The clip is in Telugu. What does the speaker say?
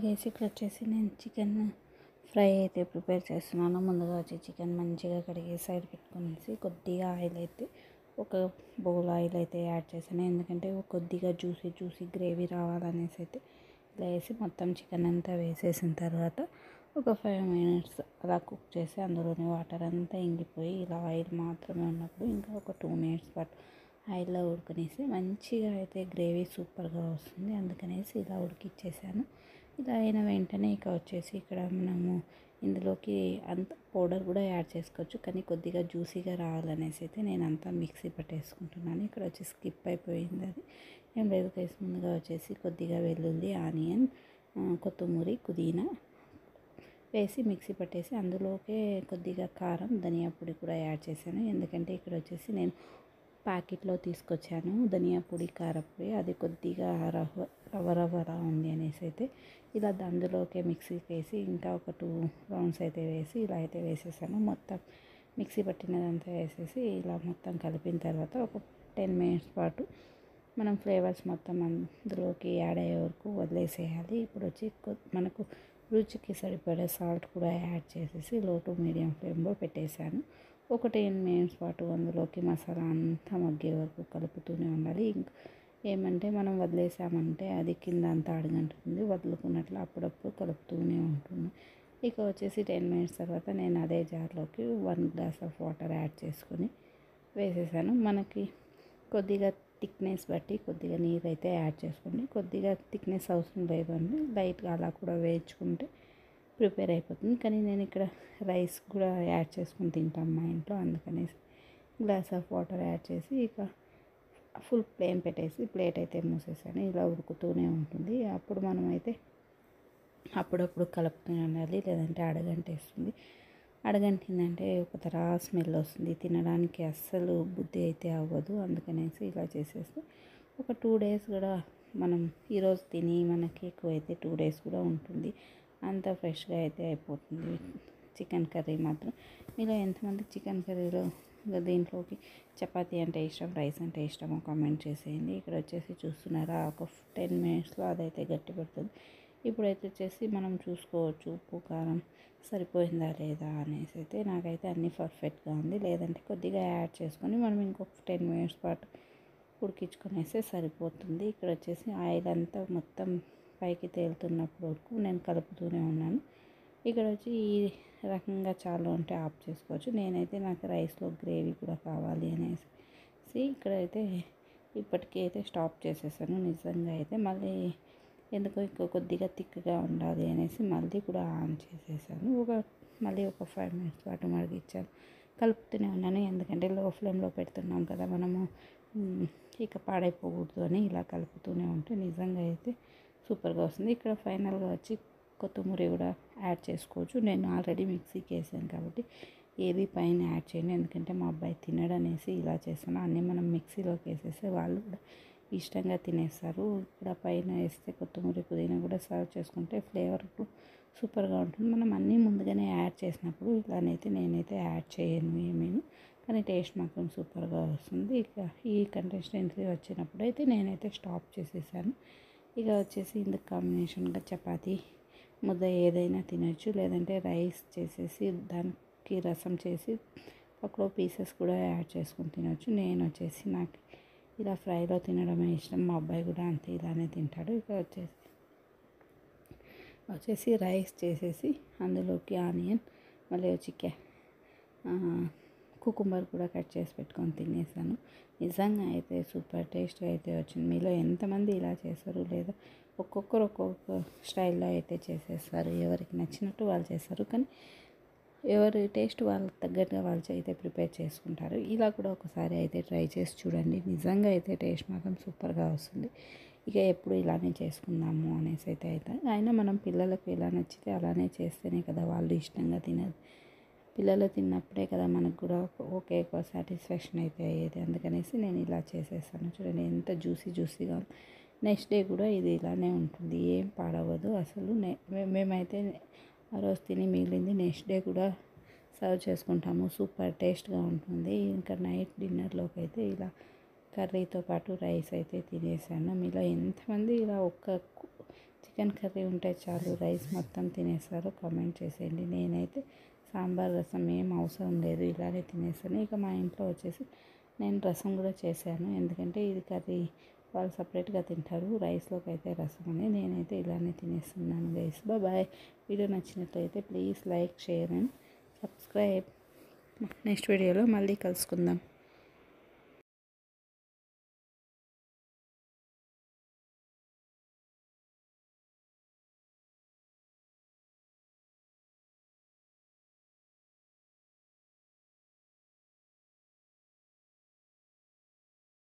గైస్ ఇక్కడ వచ్చేసి నేను చికెన్ ఫ్రై అయితే ప్రిపేర్ చేస్తున్నాను. ముందుగా వచ్చి చికెన్ మంచిగా కడిగి సైడ్ పెట్టుకునేసి కొద్దిగా ఆయిల్ అయితే ఒక బౌల్ ఆయిల్ అయితే యాడ్ చేశాను. ఎందుకంటే కొద్దిగా జ్యూసీ గ్రేవీ రావాలనేసి అయితే ఇలా వేసి మొత్తం చికెన్ అంతా వేసేసిన తర్వాత ఒక 5 మినిట్స్ అలా కుక్ చేసి అందులోని వాటర్ అంతా ఇంగిపోయి ఇలా ఆయిల్ మాత్రమే ఉన్నప్పుడు ఇంకా ఒక 2 మినిట్స్ పాటు ఆయిల్లో ఉడకనేసి మంచిగా అయితే గ్రేవీ సూపర్గా వస్తుంది. అందుకనేసి ఇలా ఉడికిచ్చేసాను. ఇలా అయిన వెంటనే ఇక వచ్చేసి ఇక్కడ మనము ఇందులోకి అంత పౌడర్ కూడా యాడ్ చేసుకోవచ్చు, కానీ కొద్దిగా జ్యూసీగా రావాలనేసి అయితే నేను అంతా మిక్సీ పట్టేసుకుంటున్నాను. ఇక్కడ వచ్చి స్కిప్ అయిపోయింది, అది ఏం లేదు కేసు. ముందుగా వచ్చేసి కొద్దిగా వెల్లుల్లి, ఆనియన్, కొత్తిమీర, పుదీనా వేసి మిక్సీ పట్టేసి అందులోకే కొద్దిగా కారం, ధనియా పొడి కూడా యాడ్ చేశాను. ఎందుకంటే ఇక్కడ వచ్చేసి నేను ప్యాకెట్లో తీసుకొచ్చాను ధనియా పొడి, కారపొడి, అది కొద్దిగా రవ్వలా ఉంది అనేసి అయితే ఇలా అందులోకే మిక్సీకి వేసి ఇంకా ఒక 2 రౌండ్స్ అయితే వేసి ఇలా అయితే వేసేసాను. మొత్తం మిక్సీ పట్టినదంతా వేసేసి ఇలా మొత్తం కలిపిన తర్వాత ఒక 10 మినిట్స్ పాటు మనం ఫ్లేవర్స్ మొత్తం అందులోకి యాడ్ అయ్యే వరకు వదిలేసేయాలి. ఇప్పుడు వచ్చి మనకు రుచికి సరిపడే సాల్ట్ కూడా యాడ్ చేసేసి లో టు మీడియం ఫ్లేమ్లో పెట్టేశాను. ఒక 10 మినిట్స్ పాటు అందులోకి మసాలా అంతా మగ్గే వరకు కలుపుతూనే ఉండాలి. ఏమంటే మనం వదిలేసామంటే అది కింద అంతా అడుగంటుతుంది, వదులుకున్నట్లు అప్పుడప్పుడు కలుపుతూనే ఉంటుంది. ఇక వచ్చేసి 10 మినిట్స్ తర్వాత నేను అదే జార్లోకి 1 గ్లాస్ ఆఫ్ వాటర్ యాడ్ చేసుకొని వేసేసాను. మనకి కొద్దిగా థిక్నెస్ బట్టి కొద్దిగా నీరు అయితే యాడ్ చేసుకోండి. కొద్దిగా థిక్నెస్ అవసరం లేదు అండి, లైట్గా అలా కూడా వేయించుకుంటే ప్రిపేర్ అయిపోతుంది. కానీ నేను ఇక్కడ రైస్ కూడా యాడ్ చేసుకుని తింటాం మా ఇంట్లో, అందుకనేసి గ్లాస్ ఆఫ్ వాటర్ యాడ్ చేసి ఇక ఫుల్ ఫ్లేమ్ పెట్టేసి ప్లేట్ అయితే మూసేసాను. ఇలా ఉడుకుతూనే ఉంటుంది. అప్పుడు మనమైతే అప్పుడప్పుడు కలుపుతూనే ఉండాలి, లేదంటే అడగంటేస్తుంది. అడగంటిందంటే ఒక తరహా స్మెల్ వస్తుంది, తినడానికి అస్సలు బుద్ధి అయితే అవ్వదు. అందుకనేసి ఇలా చేసేసి ఒక 2 డేస్ కూడా మనం ఈరోజు తిని మనకి ఎక్కువ అయితే 2 డేస్ కూడా ఉంటుంది. అంత ఫ్రెష్గా అయితే అయిపోతుంది చికెన్ కర్రీ మాత్రం. మీలో ఎంతమంది చికెన్ కర్రీలో దీంట్లోకి చపాతీ అంటే ఇష్టం, రైస్ అంటే ఇష్టమో కామెంట్ చేసేయండి. ఇక్కడ వచ్చేసి చూస్తున్నారా ఒక 10 మినిట్స్లో అదైతే గట్టి పడుతుంది. ఇప్పుడైతే వచ్చేసి మనం చూసుకోవచ్చు ఉప్పు కారం సరిపోయిందా లేదా అనేసి అయితే. నాకైతే అన్నీ పర్ఫెక్ట్గా ఉంది, లేదంటే కొద్దిగా యాడ్ చేసుకొని మనం ఇంకొక 10 మినిట్స్ పాటు ఉడికించుకొనేస్తే సరిపోతుంది. ఇక్కడ వచ్చేసి ఆయిల్ అంతా మొత్తం పైకి తేలుతున్నప్పుడు వరకు నేను కలుపుతూనే ఉన్నాను. ఇక్కడ వచ్చి ఈ రకంగా చాలా ఉంటే ఆఫ్ చేసుకోవచ్చు. నేనైతే నాకు రైస్లో గ్రేవీ కూడా కావాలి అనేసి ఇక్కడైతే ఇప్పటికైతే స్టాప్ చేసేసాను. నిజంగా అయితే మళ్ళీ ఎందుకో కొద్దిగా థిక్గా ఉండాలి అనేసి మళ్ళీ కూడా ఆన్ చేసేసాను. మళ్ళీ ఒక 5 మినిట్స్ పాటు మరిగించాను, కలుపుతూనే ఉన్నాను. ఎందుకంటే లో ఫ్లేమ్లో పెడుతున్నాం కదా మనము, ఇక పాడైపోకూడదు అని ఇలా కలుపుతూనే ఉంటే నిజంగా అయితే సూపర్గా వస్తుంది. ఇక్కడ ఫైనల్గా వచ్చి కొత్తిమీర కూడా యాడ్ చేసుకోవచ్చు. నేను ఆల్రెడీ మిక్సీకి వేసాను కాబట్టి ఏది పైన యాడ్ చేయండి, ఎందుకంటే మా అబ్బాయి తినడనేసి ఇలా చేస్తాను. అన్నీ మనం మిక్సీలోకి వేసేస్తే వాళ్ళు కూడా ఇష్టంగా తినేస్తారు. ఇక్కడ పైన వేస్తే కొత్తిమీర, పుదీనా కూడా సర్వ్ చేసుకుంటే ఫ్లేవర్ సూపర్గా ఉంటుంది. మనం అన్నీ ముందుగానే యాడ్ చేసినప్పుడు ఇలానైతే నేనైతే యాడ్ చేయను ఏమీను, కానీ టేస్ట్ మాత్రం సూపర్గా వస్తుంది. ఇక ఈ కన్సిస్టెన్సీ వచ్చినప్పుడు అయితే నేనైతే స్టాప్ చేసేసాను. ఇక వచ్చేసి ఇందుకు కాంబినేషన్గా చపాతీ ముద్ద ఏదైనా తినచ్చు, లేదంటే రైస్ చేసేసి దానికి రసం చేసి పక్కలో పీసెస్ కూడా యాడ్ చేసుకొని తినచ్చు. నేను వచ్చేసి నాకు ఇలా ఫ్రైలో తినడమే ఇష్టం, మా అబ్బాయి కూడా అంతే ఇలానే తింటాడు. ఇక వచ్చేసి రైస్ చేసేసి అందులోకి ఆనియన్, మళ్ళీ వచ్చి కుకుంబర్ కూడా కట్ చేసి పెట్టుకొని తినేసాను. నిజంగా అయితే సూపర్ టేస్ట్గా అయితే వచ్చింది. మీలో ఎంతమంది ఇలా చేస్తారు, లేదా ఒక్కొక్కరు ఒక్కొక్క స్టైల్లో అయితే చేసేస్తారు, ఎవరికి నచ్చినట్టు వాళ్ళు చేస్తారు. కానీ ఎవరి టేస్ట్ వాళ్ళకి తగ్గట్టుగా వాళ్ళు అయితే ప్రిపేర్ చేసుకుంటారు. ఇలా కూడా ఒకసారి అయితే ట్రై చేసి చూడండి. నిజంగా అయితే టేస్ట్ మాత్రం సూపర్గా వస్తుంది. ఇక ఎప్పుడు ఇలానే చేసుకుందాము అనేసి అయితే అయినా మనం పిల్లలకు ఎలా నచ్చితే అలానే చేస్తేనే కదా వాళ్ళు ఇష్టంగా తినదు. పిల్లలు తిన్నప్పుడే కదా మనకు కూడా ఓకే ఎక్కువ సాటిస్ఫాక్షన్ అయితే అయ్యేది. అందుకనేసి నేను ఇలా చేసేసాను. చూడండి ఎంత జ్యూసీగా. నెక్స్ట్ డే కూడా ఇది ఇలానే ఉంటుంది, ఏం పాడవదు అసలు. మేమైతే ఆ రోజు తిని మిగిలింది నెక్స్ట్ డే కూడా సర్వ్ చేసుకుంటాము. సూపర్ టేస్ట్గా ఉంటుంది. ఇంకా నైట్ డిన్నర్లోకి అయితే ఇలా కర్రీతో పాటు రైస్ అయితే తినేసాను. మీలో ఎంతమంది ఇలా ఒక్క చికెన్ కర్రీ ఉంటే చాలు రైస్ మొత్తం తినేస్తారు. కామెంట్ చేసేయండి. నేనైతే సాంబార్ రసం ఏం అవసరం లేదు, ఇలానే తినేస్తాను. ఇక మా ఇంట్లో వచ్చేసి నేను రసం కూడా చేశాను, ఎందుకంటే ఇది కర్రీ వాళ్ళు సపరేట్గా తింటారు, రైస్లోకి అయితే రసం అని. నేనైతే ఇలానే తినేస్తున్నాను గైస్. బాయ్. వీడియో నచ్చినట్లయితే please like, share and subscribe. Next వీడియోలో మళ్ళీ కలుసుకుందాం.